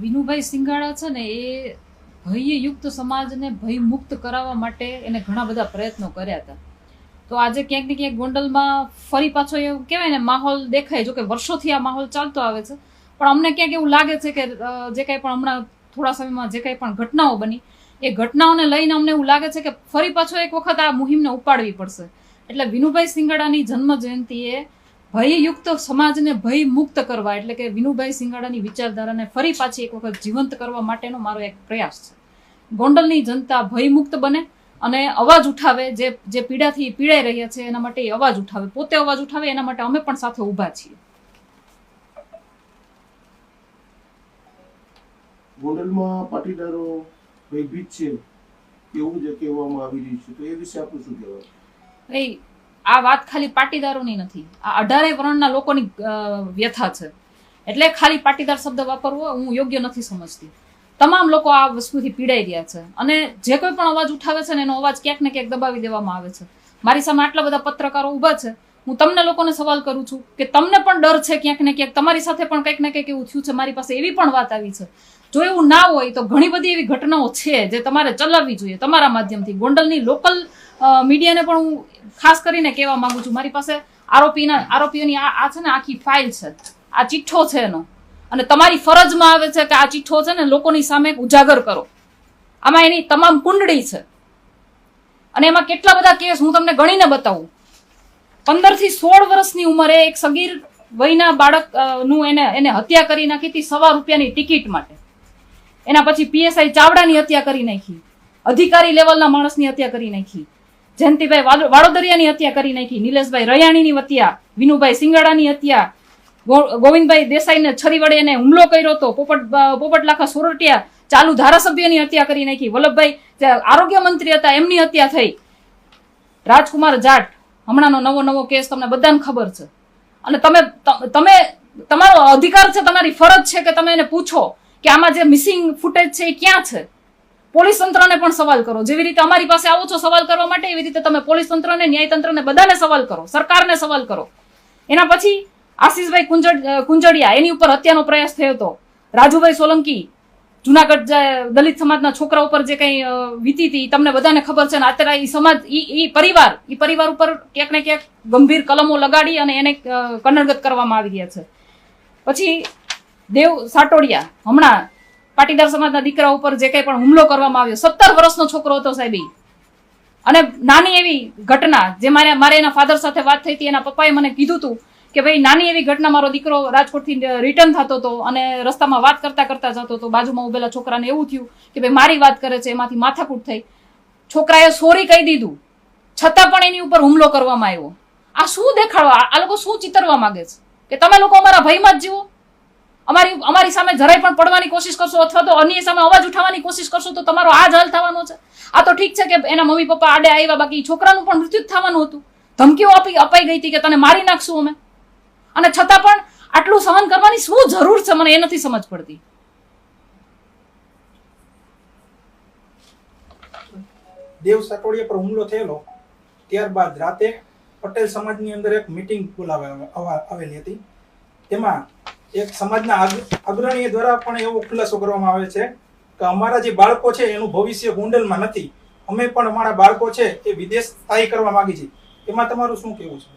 વિનુભાઈ સિંઘાડા છે ને એ ભયયુક્ત સમાજને ભયમુક્ત કરાવવા માટે એને ઘણા બધા પ્રયત્નો કર્યા હતા. તો આજે ક્યાંક ને ક્યાંક ગોંડલમાં ફરી પાછો એવું કહેવાય ને માહોલ દેખાય. જો કે વર્ષોથી આ માહોલ ચાલતો આવે છે, પણ અમને ક્યાંક એવું લાગે છે કે જે કંઈ પણ હમણાં થોડા સમયમાં જે કંઈ પણ ઘટનાઓ બની એ ઘટનાઓને લઈને અમને એવું લાગે છે કે ફરી પાછો એક વખત આ મુહિમને ઉપાડવી પડશે. એટલે વિનુભાઈ સિંઘાડાની જન્મ જયંતિએ ભયયુક્ત સમાજને ભયમુક્ત કરવા, એટલે કે વિનુભાઈ સિંઘાડાની વિચારધારાને ફરી પાછી એક વખત જીવંત કરવા માટેનો મારો એક પ્રયાસ છે. ગોંડલની જનતા ભયમુક્ત બને અને અવાજ ઉઠાવે, જે પીડાથી પીડાઈ રહ્યા છે એના માટે અવાજ ઉઠાવે, પોતે અવાજ ઉઠાવે, એના માટે અમે પણ સાથે ઊભા છીએ. ગોંડલમાં પાટીદારો ભયભીત છે એવું જ કહેવામાં આવી રહ્યું છે, તો એ વિશે આપણું શું કહેવાય? આ વાત ખાલી પાટીદારોની નથી, આ 18 વર્ણના લોકોની વ્યથા છે. એટલે ખાલી પાટીદાર શબ્દ વાપરવો હું યોગ્ય નથી સમજતી. તમામ લોકો આ વસ્તુથી પીડાઈ રહ્યા છે અને જે કોઈ પણ અવાજ ઉઠાવે છે ને એનો અવાજ ક્યાંક ને ક્યાંક દબાવી દેવામાં આવે છે. મારી સામે આટલા બધા પત્રકારો ઊભા છે. હું તમને લોકોને સવાલ કરું છું કે તમને પણ ડર છે ક્યાંક ને ક્યાંક, તમારી સાથે પણ કંઈક ને કંઈક એવું થયું છે. મારી પાસે એવી પણ વાત આવી છે. જો એવું ના હોય તો ઘણી બધી એવી ઘટનાઓ છે જે તમારે ચલાવવી જોઈએ તમારા માધ્યમથી. ગોંડલની લોકલ મીડિયાને પણ હું ખાસ કરીને કહેવા માંગુ છું, મારી પાસે આરોપીઓની આ છે ને આખી ફાઇલ છે, આ ચિઠ્ઠો છે એનો, અને તમારી ફરજમાં આવે છે કે આ ચિઠ્ઠો છે ને લોકોની સામે ઉજાગર કરો. આમાં એની તમામ કુંડળી છે અને એમાં કેટલા બધા કેસ હું તમને ગણીને બતાવું. 15 થી 16 વર્ષની ઉંમરે એક સગીર વયના બાળકનું એને હત્યા કરી નાખી હતી ₹100 ટિકિટ માટે. એના પછી પીએસઆઈ ચાવડાની હત્યા કરી નાખી, અધિકારી લેવલના માણસની હત્યા કરી નાખી, જયંતિભાઈ વાડોદરિયાની હત્યા કરી નાખી, નિલેશભાઈ રયાણીની હત્યા, વિનુભાઈ સિંગાડાની હત્યા, ગોવિંદભાઈ દેસાઈને છરી વડે એને હુમલો કર્યો હતો, પોપટલાખા સોરઠિયા ચાલુ ધારાસભ્યની હત્યા કરી નાખી, વલ્લભભાઈ આરોગ્ય મંત્રી હતા એમની હત્યા થઈ, રાજકુમાર જાટ હમણાંનો નવો કેસ તમને બધાને ખબર છે. અને તમે તમારો અધિકાર છે, તમારી ફરજ છે કે તમે એને પૂછો કે આમાં જે મિસિંગ ફૂટેજ છે એ ક્યાં છે. પોલીસ તંત્રને પણ સવાલ કરો. જેવી રીતે અમારી પાસે આવો છો સવાલ કરવા માટે, એવી રીતે તમે પોલીસ તંત્રને, ન્યાય તંત્રને બધાને સવાલ કરો, સરકારને સવાલ કરો. એના પછી આશીષભાઈ કુંજડિયા એની ઉપર હત્યાનો પ્રયાસ થયો હતો. રાજુભાઈ સોલંકી જુનાગઢ દલિત સમાજના છોકરા ઉપર જે કઈ વીતી હતી તમને બધાને ખબર છે ને. અત્યારે એ સમાજ પરિવાર ઉપર ક્યાંક ને ક્યાંક ગંભીર કલમો લગાડી અને એને કનડગત કરવામાં આવી રહ્યા છે. પછી દેવ સાટોડિયા હમણાં પાટીદાર સમાજના દીકરા ઉપર જે કંઈ પણ હુમલો કરવામાં આવ્યો, 17 વર્ષનો છોકરો હતો સાહેબ. અને નાની એવી ઘટના જે મારે એના ફાધર સાથે વાત થઈ હતી, એના પપ્પાએ મને કીધું હતું કે ભાઈ નાની એવી ઘટના, મારો દીકરો રાજકોટથી રિટર્ન થતો હતો અને રસ્તામાં વાત કરતા જતો હતો. બાજુમાં ઉભેલા છોકરાને એવું થયું કે ભાઈ મારી વાત કરે છે, એમાંથી માથાકૂટ થઈ. છોકરાએ સોરી કહી દીધું, છતાં પણ એની ઉપર હુમલો કરવામાં આવ્યો. આ શું દેખાડવા, આ લોકો શું ચિતરવા માંગે છે કે તમે લોકો અમારા ભયમાં જ જીવો, અમારી સામે જરાય પણ પડવાની કોશિશ કરશો અથવા તો અન્ય સામે અવાજ ઉઠાવવાની કોશિશ કરશો તો તમારો આ જ હાલ થવાનો છે. આ તો ઠીક છે કે એના મમ્મી પપ્પા આડે આવ્યા, બાકી છોકરાનું પણ મૃત્યુ જ થવાનું હતું. ધમકીઓ અપાઈ ગઈ હતી કે તને મારી નાખશું અમે, અને છતાં પણ આટલું સહન કરવાની શું જરૂર છે, મને એ નથી સમજ પડતી. દેવ સાટોડિયા પર હુમલો થયેલો ત્યારબાદ રાતે પટેલ સમાજની અંદર એક મીટિંગ આવેલી હતી. તેમાં એક સમાજના અગ્રણીય દ્વારા પણ એવો ખુલાસો કરવામાં આવે છે કે અમારા જે બાળકો છે એનું ભવિષ્ય ગોંડલમાં નથી, અમે પણ અમારા બાળકો છે એ વિદેશ સ્થાયી કરવા માંગી છીએ. એમાં તમારું શું કહેવું છે?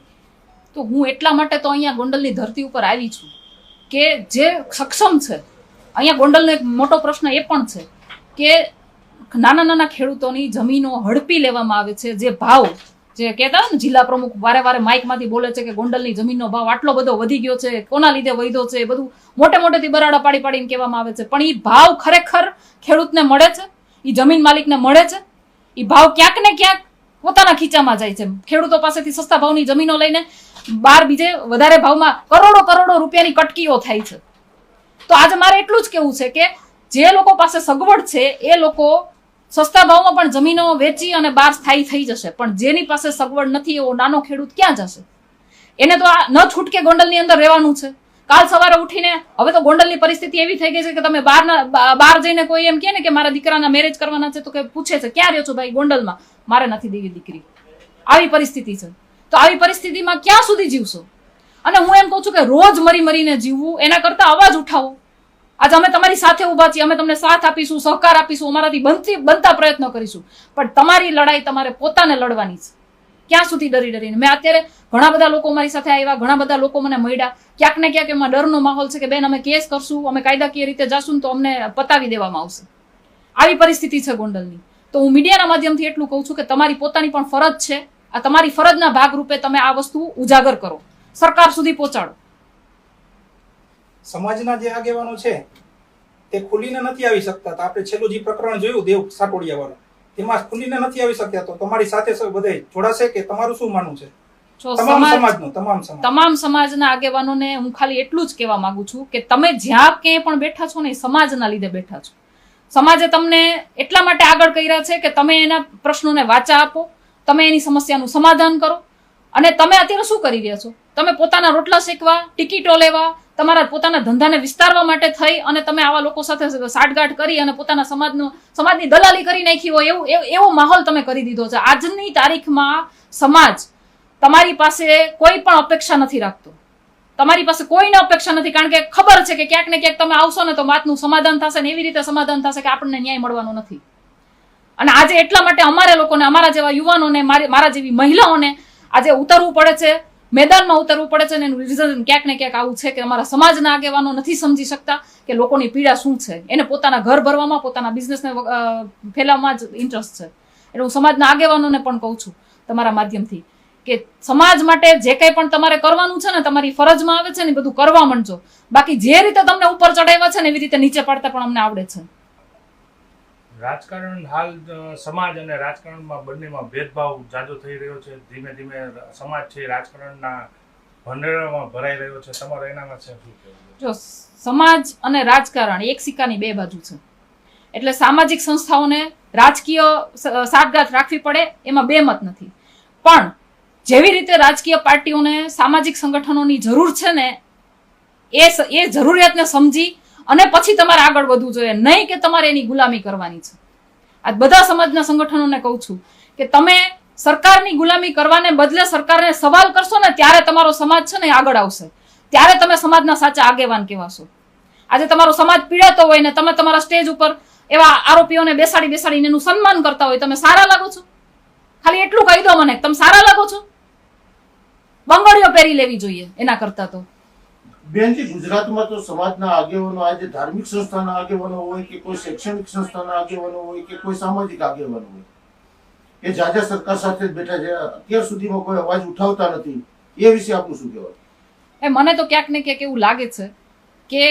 તો હું એટલા માટે તો અહીંયા ગોંડલની ધરતી ઉપર આવી છું કે જે સક્ષમ છે. અહીંયા ગોંડલનો એક મોટો પ્રશ્ન એ પણ છે કે નાના ખેડૂતોની જમીનો હડપી લેવામાં આવે છે. જે ભાવ જે કહેતા હોય ને, જિલ્લા પ્રમુખ વારે માઇકમાંથી બોલે છે કે ગોંડલની જમીનનો ભાવ આટલો બધો વધી ગયો છે, કોના લીધે વધ્યો છે, એ બધું મોટેથી બરાડા પાડીને કહેવામાં આવે છે. પણ એ ભાવ ખરેખર ખેડૂતને મળે છે, એ જમીન માલિકને મળે છે. એ ભાવ ક્યાંક ને ક્યાંક પોતાના ખીચામાં જાય છે. ખેડૂતો પાસેથી સસ્તા ભાવની જમીનો લઈને બહાર બીજે વધારે ભાવમાં કરોડો રૂપિયાની કટકીઓ થાય છે. તો આજે મારે એટલું જ કહેવું છે કે જે લોકો પાસે સગવડ છે એ લોકો સસ્તા ભાવમાં પણ જમીનો વેચી અને બહાર સ્થાયી થઈ જશે, પણ જેની પાસે સગવડ નથી એવો નાનો ખેડૂત ક્યાં જશે? એને તો આ ન છૂટકે ગોંડલની અંદર રહેવાનું છે. કાલ સવારે ઉઠીને હવે તો ગોંડલની પરિસ્થિતિ એવી થઈ ગઈ છે કે તમે બહાર જઈને કોઈ એમ કહે ને કે મારા દીકરાના મેરેજ કરવાના છે તો કે પૂછે છે ક્યાં રહ્યો છો ભાઈ? ગોંડલમાં. મારે નથી દેવી દીકરી. આવી પરિસ્થિતિ છે. તો આવી પરિસ્થિતિમાં ક્યાં સુધી જીવશો? અને હું એમ કહું છું કે રોજ મરીને જીવવું એના કરતા અવાજ ઉઠાવો. આજે અમે તમારી સાથે ઊભા છીએ, અમે તમને સાથ આપીશું, સહકાર આપીશું, અમારાથી બનતા પ્રયત્નો કરીશું, પણ તમારી લડાઈ તમારે પોતાને લડવાની છે. ક્યાં સુધી ડરીને? મેં અત્યારે ઘણા બધા લોકો મારી સાથે આવ્યા, ઘણા બધા લોકો મને મળ્યા, ક્યાંક ને ક્યાંક એમાં ડરનો માહોલ છે કે બેન અમે કેસ કરશું, અમે કાયદાકીય રીતે જાશું તો અમને પતાવી દેવામાં આવશે. આવી પરિસ્થિતિ છે ગોંડલની. તો હું મીડિયાના માધ્યમથી એટલું કહું છું કે તમારી પોતાની પણ ફરજ છે, આ તમારી ફરજના ભાગરૂપે તમે આ વસ્તુ ઉજાગર કરો, સરકાર સુધી પહોંચાડો. સમાજના જે આગેવાનો છે તે ખુલીને નથી આવી શકતા. તો આપણે છેલ્લું જે પ્રકરણ જોયું દેવ સાટોડિયા વાળું, તેમાં ખુલીને નથી આવી શક્યા. તો તમારી સાથે બધે જોડાશે કે તમારું શું માનવું છે? તમામ સમાજના આગેવાનોને હું ખાલી એટલું જ કહેવા માંગુ છું કે તમે જ્યાં ક્યાંય પણ બેઠા છો ને, સમાજના લીધે બેઠા છો. સમાજે તમને એટલા માટે આગળ કર્યા છે કે તમે એના પ્રશ્નોને વાચા આપો, તમે એની સમસ્યાનું સમાધાન કરો. અને તમે અત્યારે શું કરી રહ્યા છો? તમે પોતાના રોટલા શેકવા, ટિકિટો લેવા, તમારા પોતાના ધંધાને વિસ્તારવા માટે થઈ અને તમે આવા લોકો સાથે સાઠગાંઠ કરી અને પોતાના સમાજની દલાલી કરી નાખી હોય એવો માહોલ તમે કરી દીધો છે. આજની તારીખમાં સમાજ તમારી પાસે કોઈ પણ અપેક્ષા નથી રાખતો, તમારી પાસે કોઈને અપેક્ષા નથી, કારણ કે ખબર છે કે ક્યાંક ને ક્યાંક તમે આવશો ને તો વાતનું સમાધાન થશે ને એવી રીતે સમાધાન થશે કે આપણને ન્યાય મળવાનો નથી. અને આજે એટલા માટે અમારે લોકોને, અમારા જેવા યુવાનોને, મારા જેવી મહિલાઓને આજે ઉતરવું પડે છે, મેદાનમાં ઉતરવું પડે છે. અને એનું રીઝન ક્યાંક ને ક્યાંક આવું છે કે અમારા સમાજના આગેવાનો નથી સમજી શકતા કે લોકોની પીડા શું છે. એને પોતાના ઘર ભરવામાં, પોતાના બિઝનેસને ફેલાવવામાં જ ઇન્ટરેસ્ટ છે. એટલે હું સમાજના આગેવાનોને પણ કહું છું તમારા માધ્યમથી કે સમાજ માટે જે કંઈ પણ તમારે કરવાનું છે ને, તમારી ફરજમાં આવે છે ને, બધું કરવા માંડજો. બાકી જે રીતે તમને ઉપર ચડાવ્યા છે ને એવી રીતે નીચે પાડતા પણ અમને આવડે છે. રાજકારણ હાલ સમાજ અને રાજકારણમાં બંનેમાં ભેદભાવ જાજો થઈ રહ્યો છે. ધીમે ધીમે સમાજ છે રાજકારણના ભંડેરામાં ભરાઈ રહ્યો છે. તમારે એનામાં છે શું કહેવું? જો સમાજ અને રાજકારણ એક સિક્કાની બે બાજુ છે. એટલે સામાજિક સંસ્થાઓને રાજકીય સાઠગાંઠ રાખવી પડે એમાં બે મત નથી. પણ જેવી રીતે રાજકીય પાર્ટીઓને સામાજિક સંગઠનોની જરૂર છે ને, એ જરૂરિયાતને સમજી અને પછી તમારે આગળ વધવું જોઈએ, નહીં કે તમારે એની ગુલામી કરવાની છે. આ બધા સમાજના સંગઠનોને કહું છું કે તમે સરકારની ગુલામી કરવાને બદલે સરકારને સવાલ કરશો ને ત્યારે તમારો સમાજ છે ને આગળ આવશે, ત્યારે તમે સમાજના સાચા આગેવાન કહેવાશો. આજે તમારો સમાજ પીડાતો હોય ને તમે તમારા સ્ટેજ ઉપર એવા આરોપીઓને બેસાડીને એનું સન્માન કરતા હોય, તમે સારા લાગો છો? ખાલી એટલું કહી દો મને, તમે સારા લાગો છો? બંગડીઓ પહેરી લેવી જોઈએ એના કરતા તો. બેનજી, ગુજરાતમાં તો સમાજના આગેવાનો, આજે ધાર્મિક સંસ્થાના આગેવાનો હોય કે કોઈ શૈક્ષણિક સંસ્થાના આગેવાનો હોય કે કોઈ સામાજિક આગેવાનો હોય, એ જાજા સરકાર સાથે જ બેઠા છે. અત્યાર સુધીમાં કોઈ અવાજ ઉઠાવતા નથી. એ વિશે આપનું શું કહેવાય? મને તો ક્યાંક ને ક્યાંક એવું લાગે છે કે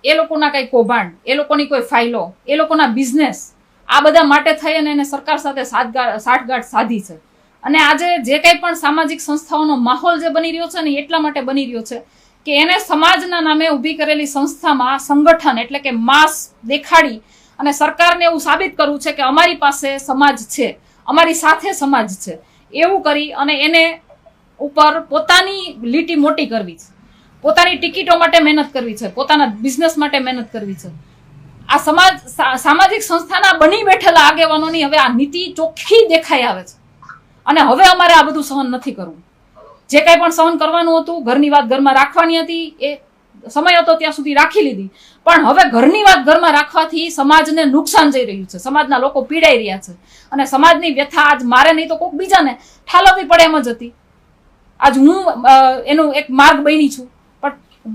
એ લોકોના કઈ કૌભાંડ, એ લોકોની કોઈ ફાઇલો, એ લોકોના બિઝનેસ, આ બધા માટે થઈ અને એને સરકાર સાથે સાઠગાંઠ સાધી છે. અને આજે જે કંઈ પણ સામાજિક સંસ્થાઓનો માહોલ જે બની રહ્યો છે ને, એટલા માટે બની રહ્યો છે કે એને સમાજના નામે ઊભી કરેલી સંસ્થામાં સંગઠન એટલે કે માસ દેખાડી અને સરકારને એવું સાબિત કરવું છે કે અમારી પાસે સમાજ છે, અમારી સાથે સમાજ છે, એવું કરી અને એને ઉપર પોતાની લીટી મોટી કરવી છે, પોતાની ટિકિટો માટે મહેનત કરવી છે, પોતાના બિઝનેસ માટે મહેનત કરવી છે. આ સામાજિક સંસ્થાના બની બેઠેલા આગેવાનોની હવે આ નીતિ ચોખ્ખી દેખાઈ આવે છે. અને હવે અમારે આ બધું સહન નથી કરવું. જે કંઈ પણ સહન કરવાનું હતું, ઘરની વાત ઘરમાં રાખવાની હતી, એ સમય હતો ત્યાં સુધી રાખી લીધી. પણ હવે ઘરની વાત ઘરમાં રાખવાથી સમાજને નુકસાન જઈ રહ્યું છે, સમાજના લોકો પીડાઈ રહ્યા છે. અને સમાજની વ્યથા આજ મારે નહીં તો કોઈક બીજાને ઠાલવવી પડે એમ જ હતી. આજ હું એનું એક માર્ગ બની છું, પણ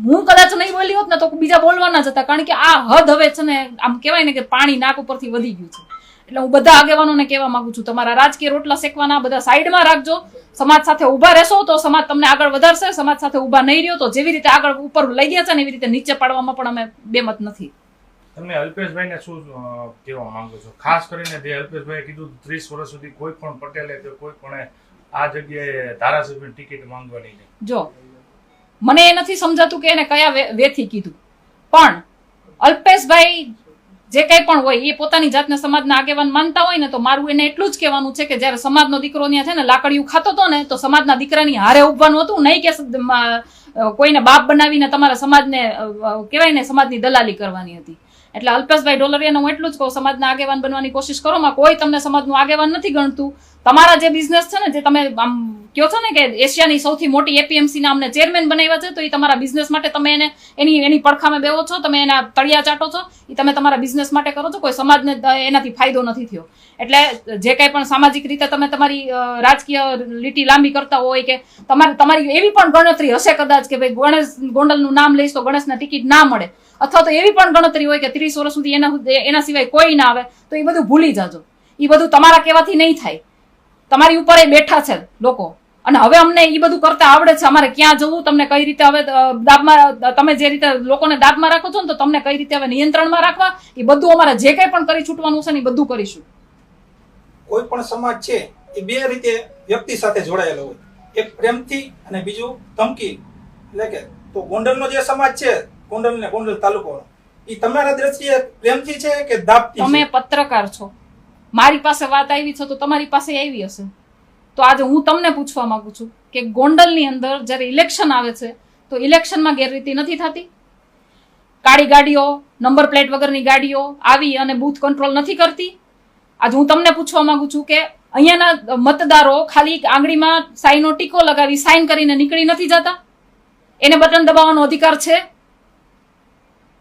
હું કદાચ નહીં બોલી હોત ને તો બીજા બોલવાના જ હતા. કારણ કે આ હદ હવે છે ને, આમ કહેવાય ને કે પાણી નાક ઉપરથી વધી ગયું છે. એટલે હું બધા આગેવાનોને કહેવા માંગુ છું, તમારા રાજકીય રોટલા શેકવાના બધા સાઈડમાં રાખજો. સમાજ સાથે ઉભા રહેશો તો સમાજ તમને આગળ વધારશે. સમાજ સાથે ઉભા નહીં રહ્યો તો જેવી રીતે આગળ ઉપર લઈ ગયા છે ને એવી રીતે નીચે પાડવામાં પણ અમે બેમત નથી. તમે અલ્પેશભાઈને શું કહેવા માંગો છો? ખાસ કરીને જે અલ્પેશભાઈએ કીધું 30 વર્ષ સુધી કોઈ પણ પટેલે કે કોઈ પણ આ જગ્યાએ ધારાસભ્યની ટિકિટ માંગવાની નહીં. જો મને એ નથી સમજાતું કે એને કયા વેથી કીધું, પણ અલ્પેશભાઈ જે કંઈ પણ હોય એ પોતાની જાતને સમાજના આગેવાન માનતા હોય ને, તો મારું એને એટલું જ કહેવાનું છે કે જ્યારે સમાજનો દીકરો ત્યાં છે ને લાકડીયું ખાતો હતો ને, તો સમાજના દીકરાની હારે ઉભવાનું હતું, નહીં કે કોઈને બાપ બનાવીને તમારા સમાજને કહેવાય ને સમાજની દલાલી કરવાની હતી. એટલે અલ્પેશભાઈ ઢોલરિયાને હું એટલું જ કહું, સમાજના આગેવાન બનવાની કોશિશ કરો. માં કોઈ તમને સમાજનું આગેવાન નથી ગણતું. તમારા જે બિઝનેસ છે ને, જે તમે આમ કહો છો ને કે એશિયાની સૌથી મોટી એપીએમસી ના અમને ચેરમેન બનાવ્યા છે, તો એ તમારા બિઝનેસ માટે તમે એને એની પડખામે બેવો છો, તમે એના તળિયા ચાટો છો, એ તમે તમારા બિઝનેસ માટે કરો છો. કોઈ સમાજને એનાથી ફાયદો નથી થયો. એટલે જે કંઈ પણ સામાજિક રીતે તમે તમારી રાજકીય લીટી લાંબી કરતા હોય કે તમારી એવી પણ ગણતરી હશે કદાચ કે ભાઈ ગણેશ ગોંડલનું નામ લઈશ તો ગણેશના ટિકિટ ના મળે, અથવા તો એવી પણ ગણતરી હોય કે 30 વર્ષ સુધી એના સિવાય કોઈ ના આવે, તો એ બધું ભૂલી જાજો. એ બધું તમારા કહેવાથી નહીં થાય. તમારી ઉપર એ બેઠા છે લોકો, અને હવે અમને એ બધું કરતા આવડે છે. અમારે ક્યાં જવું, તમને કઈ રીતે હવે દાબમાં, તમે જે રીતે લોકોને દાબમાં રાખો છો ને, તો તમને કઈ રીતે હવે નિયંત્રણમાં રાખવા, એ બધું અમારે જે કંઈ પણ કરી છૂટવાનું છે ને એ બધું કરીશું. કોઈ પણ સમાજ છે એ બે રીતે વ્યક્તિ સાથે જોડાયેલો હોય, એક પ્રેમથી અને બીજું ધમકી. એટલે કે તો ગોંડલનો જે સમાજ છે, ગોંડલ ને ગોંડલ તાલુકો, એ તમારા દ્રષ્ટિએ પ્રેમથી છે કે દાબથી? તમે પત્રકાર છો, મારી પાસે વાત આવી છે તો તમારી પાસે આવી હશે. તો આજે હું તમને પૂછવા માંગુ છું કે ગોંડલની અંદર જ્યારે ઇલેક્શન આવે છે તો ઇલેક્શનમાં ગેરરીતિ નથી થતી? કાળી ગાડીઓ, નંબર પ્લેટ વગરની ગાડીઓ આવી અને બૂથ કંટ્રોલ નથી કરતી? આજે હું તમને પૂછવા માંગુ છું કે અહીંયાના મતદારો ખાલી આંગળીમાં સાઈનો ટીકો લગાવી સાઈન કરીને નીકળી નથી જતા? એને બટન દબાવવાનો અધિકાર છે?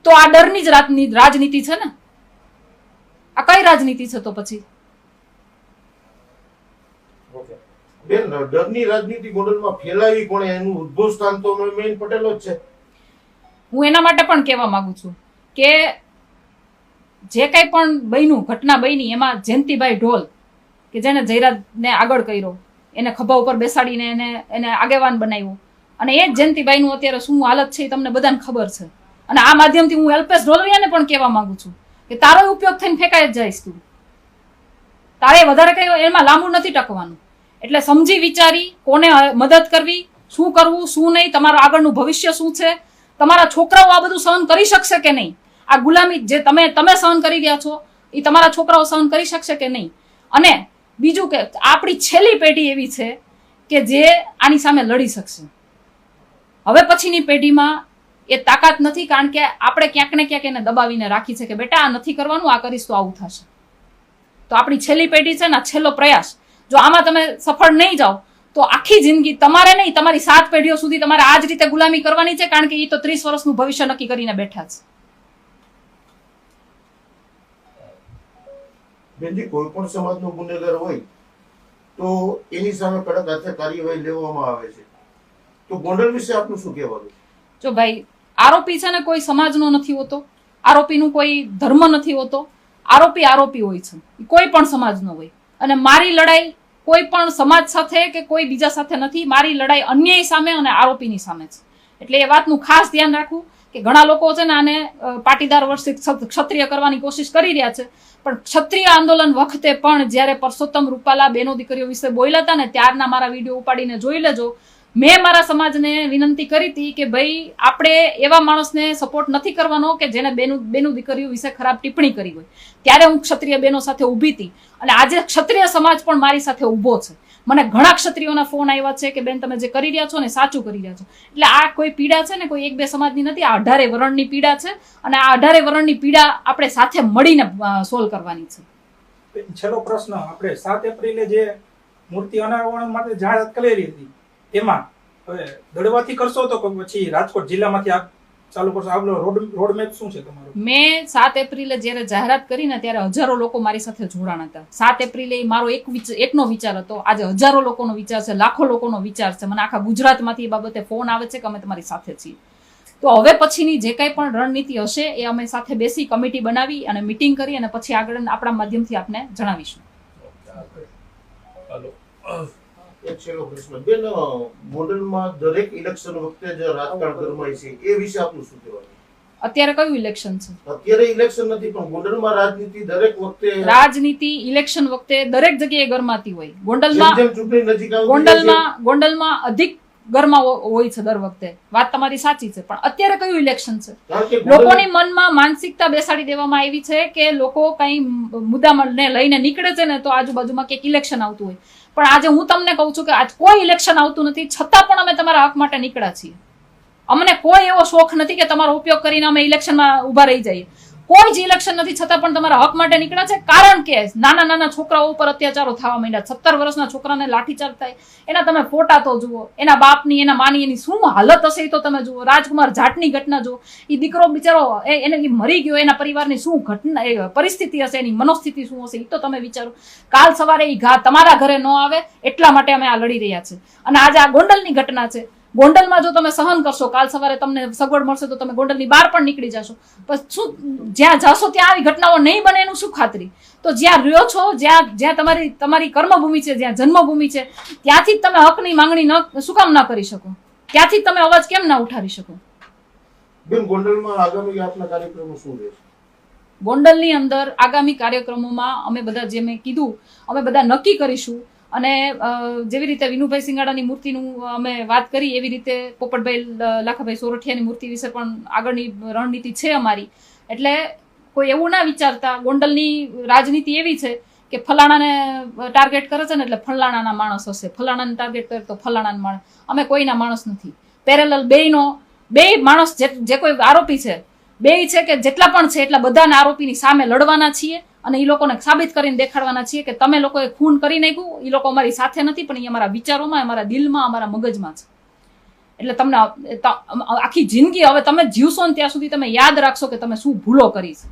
તો આ ડરની જ રાજનીતિ છે ને? આ કઈ રાજનીતિ છે તો પછી? બેન, ડરની રાજનીતિ ગોંડલમાં ફેલાવી કોણે? એનું ઉદ્ભવ સ્થાન તો મેઇન પટેલો જ છે. હું એના માટે પણ કહેવા માંગુ છું કે જે કંઈ પણ બન્યું, ઘટના બની, એમાં જયંતિભાઈ ઢોલ કે જેને જયરાજને આગળ કર્યો, એને ખભા ઉપર બેસાડીને એને આગેવાન બનાવ્યો, અને એ જ જયંતિભાઈનું અત્યારે શું હાલત છે એ તમને બધાને ખબર છે. અને આ માધ્યમથી હું અલ્પેશ ઢોલરિયાને પણ કહેવા માંગુ છું કે તારો ઉપયોગ થઈને ફેંકાઈ જ જઈશ તું. તારે વધારે કઈ એમાં લાંબુ નથી ટકવાનું. એટલે સમજી વિચારી કોને મદદ કરવી, શું કરવું, શું નહીં, તમારું આગળનું ભવિષ્ય શું છે, તમારા છોકરાઓ આ બધું સહન કરી શકશે કે નહીં? આ ગુલામી જે તમે સહન કરી રહ્યા છો એ તમારા છોકરાઓ સહન કરી શકશે કે નહીં? અને બીજું કે આપણી છેલ્લી પેઢી એવી છે કે જે આની સામે લડી શકશે. હવે પછીની પેઢીમાં એ તાકાત નથી, કારણ કે આપણે ક્યાંક ને ક્યાંક એને દબાવીને રાખી છે કે બેટા આ નથી કરવાનું, આ કરીશ તો આવું થશે. તો આપણી છેલ્લી પેઢી છે ને, છેલ્લો પ્રયાસ, જો આમાં તમે સફળ નહીં જાઓ તો આખી જિંદગી તમારે નહીં, તમારી 7 પેઢીઓ સુધી તમારે આ જ રીતે ગુલામી કરવાની છે, કારણ કે એ તો 30 વર્ષનું ભવિષ્ય નક્કી કરીને બેઠા છે. બેનજી, કોઈ પણ સમાજનો ગુનેગાર હોય તો એની સામે કડક હાથે કાર્યવાહી લેવામાં આવે છે. તો ગોંડલ વિશે આપનું શું કહેવાનું? જો ભાઈ, આરોપી છે ને કોઈ સમાજનો નથી હોતો, આરોપીનું કોઈ ધર્મ નથી હોતો. આરોપી હોય છે, કોઈ પણ સમાજનો હોય. અને મારી લડાઈ કોઈ પણ સમાજ સાથે કે કોઈ બીજા સાથે નથી. મારી લડાઈ અન્યાય સામે અને આરોપીની સામે છે. એટલે એ વાતનું ખાસ ધ્યાન રાખવું કે ઘણા લોકો છે ને આને પાટીદાર વર્ષિત ક્ષત્રિય કરવાની કોશિશ કરી રહ્યા છે, પણ ક્ષત્રિય આંદોલન વખતે પણ જ્યારે પરસોત્તમ રૂપાલા બેનો દીકરીઓ વિશે બોલ્યા હતા ને, ત્યારના મારા વિડીયો ઉપાડીને જોઈ લેજો. મેં મારા સમાજને વિનંતી કરી હતી કે ભાઈ આપણે એવા માણસને સપોર્ટ નથી કરવાનો કે જેને બેનું દીકરીઓ વિશે ખરાબ ટિપ્પણી કરી હોય. ત્યારે હું ક્ષત્રિય બહેનો સાથે ઊભી હતી, અને આજે ક્ષત્રિય સમાજ પણ મારી સાથે ઊભો છે. મને ઘણા ક્ષત્રિયોના ફોન આવ્યા છે કે બેન તમે જે કરી રહ્યા છો ને સાચું કરી રહ્યા છો. એટલે આ કોઈ પીડા છે ને કોઈ 1-2 સમાજની નથી, આ 18 વરણની પીડા છે, અને આ 18 વરણની પીડા આપણે સાથે મળીને સોલ્વ કરવાની છે. છેલ્લો પ્રશ્ન, આપણે 7 એપ્રિલે જે મૂર્તિ અનાવરણ માટે જાહેરાત કરેલી હતી એમાં હવે દડવાથી કરશો તો પછી રાજકોટ જિલ્લામાંથી આપ ચાલુ કરશો? આગળ રોડ મેપ શું છે તમારો? મેં 7 એપ્રિલે જ્યારે જાહેરાત કરીને ત્યારે હજારો લોકો મારી સાથે જોડાણ હતા. 7 એપ્રિલે મારો એકનો વિચાર હતો, આજે હજારો લોકોનો વિચાર છે, લાખો લોકોનો વિચાર છે. મને આખા ગુજરાતમાંથી એ બાબતે ફોન આવે છે કે અમે તમારી સાથે છીએ. તો હવે પછીની જે કંઈ પણ રણનીતિ હશે એ અમે સાથે બેસી કમિટી બનાવી અને મીટિંગ કરી અને પછી આગળ આપણા માધ્યમથી આપને જણાવીશું. એક છેલ્લો પ્રશ્ન બેન, ગોંડલમાં દરેક ઇલેક્શન વખતે જે રાજકારણ ગરમાય છે એ વિશે આપનું શું કહેવાનું? અત્યારે કયું ઇલેક્શન છે? અત્યારે ઇલેક્શન નથી, પણ ગોંડલમાં રાજનીતિ દરેક વખતે, રાજનીતિ ઇલેક્શન વખતે દરેક જગ્યાએ ગરમાતી હોય. જેમ ચૂંટણી નજીક આવે ગોંડલમાં અધિક ગરમા હોય છે દર વખતે. વાત તમારી સાચી છે, પણ અત્યારે કયું ઇલેક્શન છે? લોકોની મનમાં માનસિકતા બેસાડી દેવામાં આવી છે કે લોકો કઈ મુદ્દાને લઈને નીકળે છે ને તો આજુબાજુમાં ક્યાંક ઇલેક્શન આવતું હોય. પણ આજે હું તમને કહું છું કે આજ કોઈ ઇલેક્શન આવતું નથી, છતાં પણ અમે તમારા હક માટે નીકળ્યા છીએ. અમને કોઈ એવો શોખ નથી કે તમારો ઉપયોગ કરીને અમે ઇલેક્શનમાં ઉભા રહી જઈએ. કોઈ જ ઇલેક્શન નથી છતાં પણ તમારા હક માટે નીકળ્યા છે. કારણ કે નાના નાના છોકરાઓ ઉપર અત્યાચારો થવા માંડ્યા. 17 વર્ષના છોકરાને લાઠીચાર્જ થાય, એના તમે ફોટા તો જુઓ, એના બાપની એના માની એની શું હાલત હશે એ તો તમે જુઓ. રાજકુમાર જાટની ઘટના જુઓ, એ દીકરો બિચારો એને મરી ગયો, એના પરિવારની શું ઘટના પરિસ્થિતિ હશે, એની મનોસ્થિતિ શું હશે એ તો તમે વિચારો. કાલ સવારે એ ઘા તમારા ઘરે ન આવે એટલા માટે અમે આ લડી રહ્યા છે. અને આજે આ ગોંડલની ઘટના છે. ગોંડલમાં જો તમે સહન કરશો, કાલ સવારે તમને સગવડ મળશે તો તમે ગોંડલની બહાર પણ નીકળી જશો. પણ શું જ્યાં જશો ત્યાં આવી ઘટનાઓ નહીં બને એનું શું ખાતરી? તો જ્યાં રહ્યો છો, જ્યાં તમારી કર્મભૂમિ છે, જ્યાં જન્મભૂમિ છે, ત્યાંથી જ તમે હકની માંગણી શું કામ ના કરી શકો? ત્યાંથી જ તમે અવાજ કેમ ના ઉઠાવી શકો? બેન, ગોંડલમાં આગામી આપના કાર્યક્રમો શું રહેશે? ગોંડલની અંદર આગામી કાર્યક્રમોમાં અમે બધા, જે મેં કીધું, અમે બધા નક્કી કરીશું. અને જેવી રીતે વિનુભાઈ સિંગાડાની મૂર્તિનું અમે વાત કરી, એવી રીતે પોપટભાઈ લાખાભાઈ સોરઠિયાની મૂર્તિ વિશે પણ આગળની રણનીતિ છે અમારી. એટલે કોઈ એવું ના વિચારતા. ગોંડલની રાજનીતિ એવી છે કે ફલાણાને ટાર્ગેટ કરે છે ને એટલે ફલાણાના માણસ હશે, ફલાણાને ટાર્ગેટ કરે તો ફલાણાના માણસ. અમે કોઈના માણસ નથી. પેરેલલ બે માણસ જે કોઈ આરોપી છે, બે છે કે જેટલા પણ છે એટલા બધાના આરોપીની સામે લડવાના છીએ. અને એ લોકોને સાબિત કરીને દેખાડવાના છીએ કે તમે લોકોએ ખૂન કરી નાખ્યું, એ લોકો અમારી સાથે નથી, પણ એ અમારા વિચારોમાં, અમારા દિલમાં, અમારા મગજમાં છે. એટલે તમને આખી જિંદગી હવે તમે જીવશો ને ત્યાં સુધી તમે યાદ રાખશો કે તમે શું ભૂલો કરી છે.